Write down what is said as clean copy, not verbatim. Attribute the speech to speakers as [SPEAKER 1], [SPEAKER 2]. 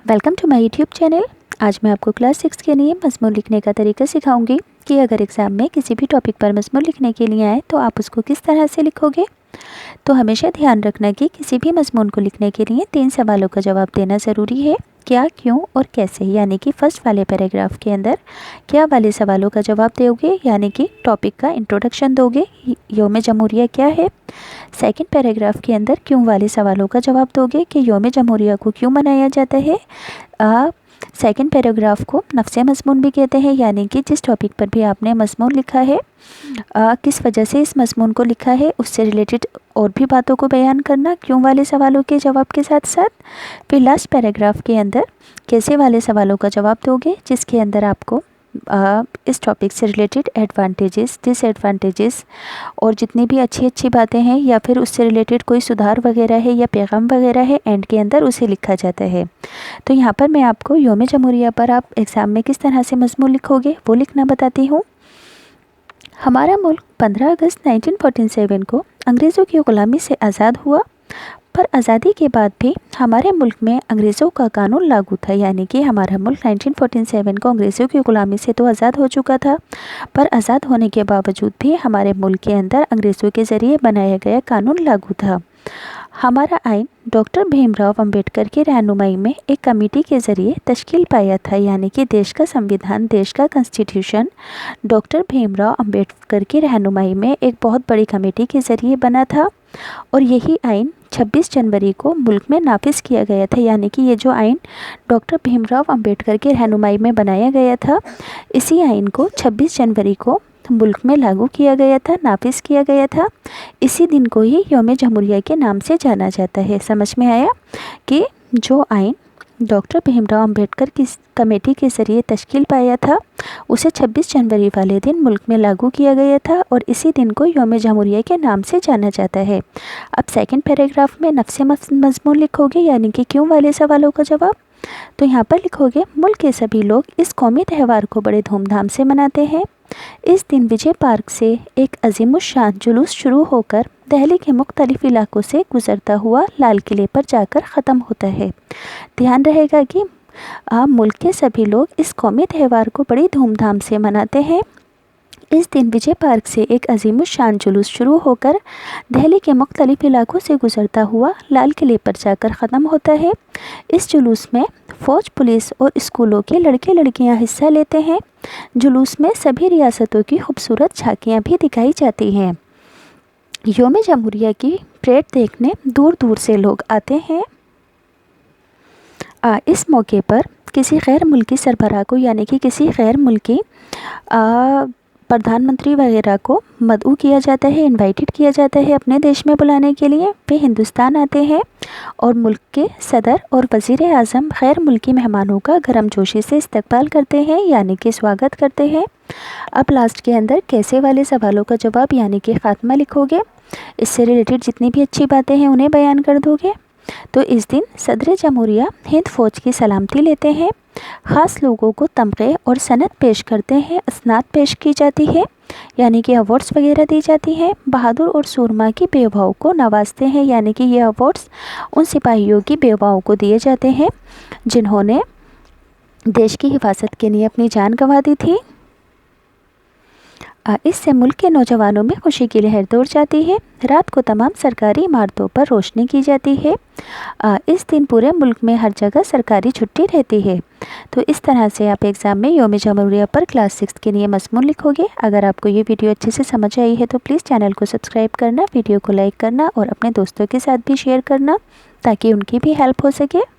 [SPEAKER 1] Welcome to my YouTube channel. आज मैं आपको क्लास 6 के लिए मज़मून लिखने का तरीका सिखाऊंगी कि अगर एग्ज़ाम में किसी भी टॉपिक पर मज़मून लिखने के लिए आए तो आप उसको किस तरह से लिखोगे। तो हमेशा ध्यान रखना कि किसी भी मज़मून को लिखने के लिए 3 सवालों का जवाब देना ज़रूरी है, क्या, क्यों और कैसे। यानी कि फर्स्ट वाले पैराग्राफ के अंदर क्या वाले सवालों का जवाब दोगे, यानी कि टॉपिक का इंट्रोडक्शन दोगे, यौम जमहूरिया क्या है। सेकंड पैराग्राफ के अंदर क्यों वाले सवालों का जवाब दोगे कि यौम जमहूरिया को क्यों मनाया जाता है। सेकंड पैराग्राफ को नफ्से मज़मून भी कहते हैं, यानी कि जिस टॉपिक पर भी आपने मज़मून लिखा है किस वजह से इस मज़मून को लिखा है, उससे रिलेटेड और भी बातों को बयान करना क्यों वाले सवालों के जवाब के साथ साथ। फिर लास्ट पैराग्राफ के अंदर कैसे वाले सवालों का जवाब दोगे, जिसके अंदर आपको इस टॉपिक से रिलेटेड एडवांटेजेस, डिसएडवांटेजेस और जितनी भी अच्छी बातें हैं या फिर उससे रिलेटेड कोई सुधार वगैरह है या पैगाम वगैरह है, एंड के अंदर उसे लिखा जाता है। तो यहाँ पर मैं आपको यौम जमहूरिया पर आप एग्ज़ाम में किस तरह से मज़मून लिखोगे वो लिखना बताती हूँ। हमारा मुल्क 15 अगस्त 1947 को अंग्रेज़ों की ग़ुलामी से आज़ाद हुआ, पर आज़ादी के बाद भी हमारे मुल्क में अंग्रेज़ों का कानून लागू था। यानी कि हमारा मुल्क 1947 को अंग्रेज़ों की ग़ुलामी से तो आज़ाद हो चुका था, पर आज़ाद होने के बावजूद भी हमारे मुल्क के अंदर अंग्रेज़ों के ज़रिए बनाया गया कानून लागू था। हमारा आइन डॉक्टर भीमराव अंबेडकर की रहनुमाई में एक कमेटी के ज़रिए तश्कील पाया था। यानी कि देश का संविधान, देश का कॉन्स्टिट्यूशन डॉक्टर भीमराव अंबेडकर की रहनुमाई में एक बहुत बड़ी कमेटी के ज़रिए बना था, और यही आइन 26 जनवरी को मुल्क में नाफिज किया गया था। यानी कि ये जो आइन डॉक्टर भीमराव अंबेडकर की रहनुमाई में बनाया गया था, इसी आइन को 26 जनवरी को मुल्क में लागू किया गया था, नाफिज किया गया था। इसी दिन को ही यौम जमहूरिया के नाम से जाना जाता है। समझ में आया कि जो आइन डॉक्टर भीमराव अंबेडकर की कमेटी के ज़रिए तश्कील पाया था, उसे 26 जनवरी वाले दिन मुल्क में लागू किया गया था, और इसी दिन को यौम जमहूरिया के नाम से जाना जाता है। अब सेकंड पैराग्राफ में नफ्से मज़मून लिखोगे, यानी कि क्यों वाले सवालों का जवाब। तो यहाँ पर लिखोगे, मुल्क के सभी लोग इस कौमी त्यौहार को बड़े धूमधाम से मनाते हैं। इस दिन विजय पार्क से एक अज़ीमुश्शान जुलूस शुरू होकर दिल्ली के मुख्तलिफ इलाकों से गुज़रता हुआ लाल किले पर जाकर ख़त्म होता है। ध्यान रहेगा कि मुल्क के सभी लोग इस कौमी त्यौहार को बड़ी धूमधाम से मनाते हैं। इस दिन विजय पार्क से एक अज़ीमुश्शान जुलूस शुरू होकर दिल्ली के मुख्तलिफ इलाकों से गुज़रता हुआ लाल किले पर जाकर ख़त्म होता है। इस जुलूस में फ़ौज, पुलिस और स्कूलों के लड़के लड़कियां हिस्सा लेते हैं। जुलूस में सभी रियासतों की खूबसूरत झांकियां भी दिखाई जाती हैं। यौम जमहूरिया की परेड देखने दूर दूर से लोग आते हैं। इस मौके पर किसी गैर मुल्की सरबराह को, यानी कि किसी गैर मुल्की प्रधानमंत्री वगैरह को मदऊ किया जाता है, इनवाइटेड किया जाता है अपने देश में बुलाने के लिए। वे हिंदुस्तान आते हैं और मुल्क के सदर और वज़ीर आज़म गैर मुल्की मेहमानों का गर्मजोशी से इस्तकबाल करते हैं, यानी कि स्वागत करते हैं। अब लास्ट के अंदर कैसे वाले सवालों का जवाब, यानी कि ख़ात्मा लिखोगे। इससे रिलेटेड जितनी भी अच्छी बातें हैं उन्हें बयान कर दोगे। तो इस दिन सदर जमहूरिया हिंद फ़ौज की सलामती लेते हैं, ख़ास लोगों को तमग़े और सनद पेश करते हैं, असनाद पेश की जाती है, यानी कि अवार्ड्स वगैरह दी जाती हैं। बहादुर और सूरमा की बेवाओं को नवाजते हैं, यानी कि ये अवार्ड्स उन सिपाहियों की बेवाओं को दिए जाते हैं जिन्होंने देश की हिफाजत के लिए अपनी जान गंवा दी थी। इससे मुल्क के नौजवानों में खुशी की लहर दौड़ जाती है। रात को तमाम सरकारी इमारतों पर रोशनी की जाती है। इस दिन पूरे मुल्क में हर जगह सरकारी छुट्टी रहती है। तो इस तरह से आप एग्ज़ाम में यौम जमहूरिया पर क्लास 6 के लिए मज़मून लिखोगे। अगर आपको ये वीडियो अच्छे से समझ आई है तो प्लीज़ चैनल को सब्सक्राइब करना, वीडियो को लाइक करना और अपने दोस्तों के साथ भी शेयर करना, ताकि उनकी भी हेल्प हो सके।